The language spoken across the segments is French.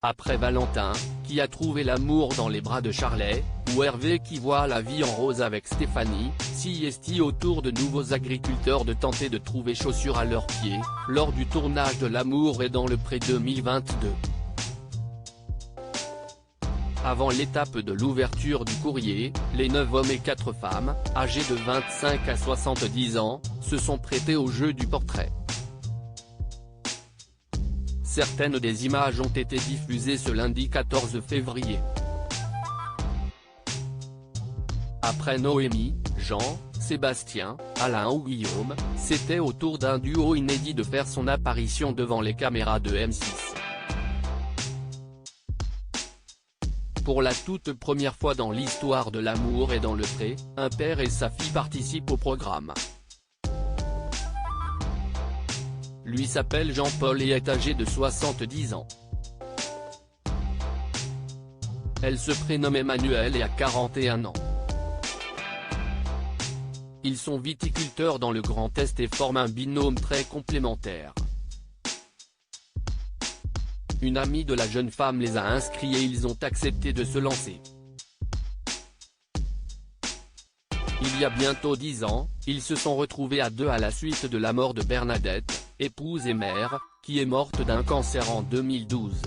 Après Valentin, qui a trouvé l'amour dans les bras de Charlet, ou Hervé qui voit la vie en rose avec Stéphanie, si est-il au tour de nouveaux agriculteurs de tenter de trouver chaussures à leurs pieds, lors du tournage de L'amour est dans le pré 2022. Avant l'étape de l'ouverture du courrier, les 9 hommes et 4 femmes, âgés de 25 à 70 ans, se sont prêtés au jeu du portrait. Certaines des images ont été diffusées ce lundi 14 février. Après Noémie, Jean, Sébastien, Alain ou Guillaume, c'était au tour d'un duo inédit de faire son apparition devant les caméras de M6. Pour la toute première fois dans l'histoire de L'amour est dans le pré, un père et sa fille participent au programme. Lui s'appelle Jean-Paul et est âgé de 70 ans. Elle se prénomme Emmanuelle et a 41 ans. Ils sont viticulteurs dans le Grand Est et forment un binôme très complémentaire. Une amie de la jeune femme les a inscrits et ils ont accepté de se lancer. Il y a bientôt 10 ans, ils se sont retrouvés à deux à la suite de la mort de Bernadette, épouse et mère, qui est morte d'un cancer en 2012.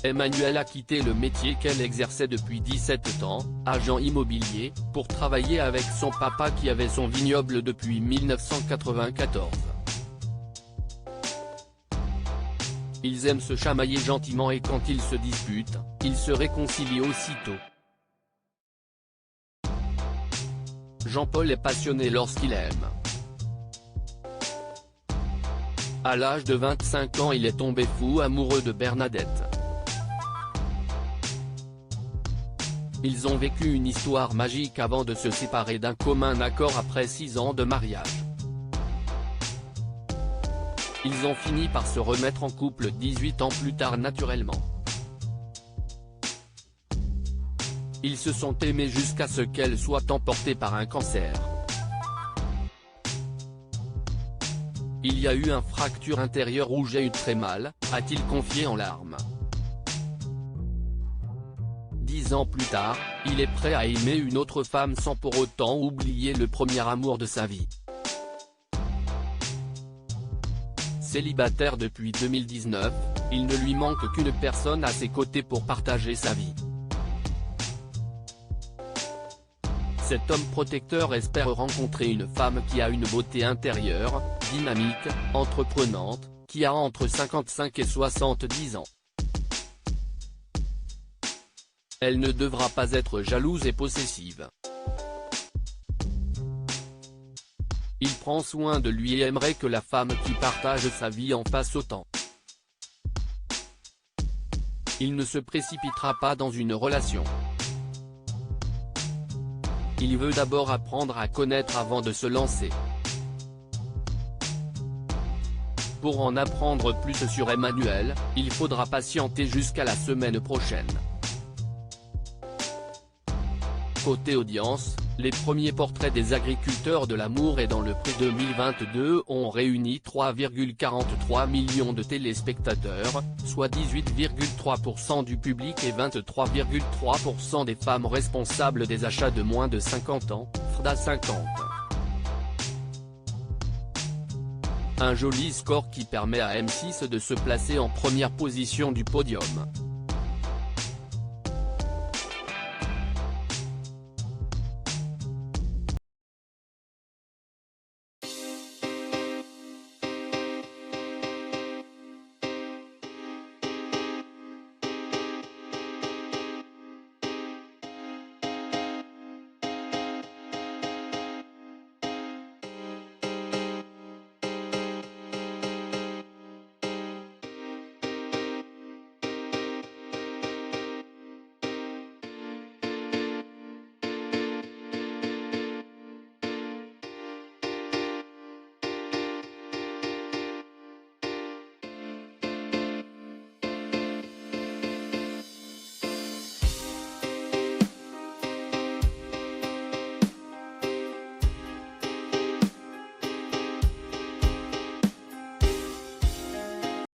Emmanuelle a quitté le métier qu'elle exerçait depuis 17 ans, agent immobilier, pour travailler avec son papa qui avait son vignoble depuis 1994. Ils aiment se chamailler gentiment et quand ils se disputent, ils se réconcilient aussitôt. Jean-Paul est passionné lorsqu'il aime. À l'âge de 25 ans il est tombé fou amoureux de Bernadette. Ils ont vécu une histoire magique avant de se séparer d'un commun accord après 6 ans de mariage. Ils ont fini par se remettre en couple 18 ans plus tard naturellement. Ils se sont aimés jusqu'à ce qu'elle soit emportée par un cancer. Il y a eu une fracture intérieure où j'ai eu très mal, a-t-il confié en larmes. 10 ans plus tard, il est prêt à aimer une autre femme sans pour autant oublier le premier amour de sa vie. Célibataire depuis 2019, il ne lui manque qu'une personne à ses côtés pour partager sa vie. Cet homme protecteur espère rencontrer une femme qui a une beauté intérieure, dynamique, entreprenante, qui a entre 55 et 70 ans. Elle ne devra pas être jalouse et possessive. Il prend soin de lui et aimerait que la femme qui partage sa vie en fasse autant. Il ne se précipitera pas dans une relation. Il veut d'abord apprendre à connaître avant de se lancer. Pour en apprendre plus sur Emmanuelle, il faudra patienter jusqu'à la semaine prochaine. Côté audience, les premiers portraits des agriculteurs de L'amour est dans le pré 2022 ont réuni 3,43 millions de téléspectateurs, soit 18,3% du public et 23,3% des femmes responsables des achats de moins de 50 ans, FRDA 50. Un joli score qui permet à M6 de se placer en première position du podium.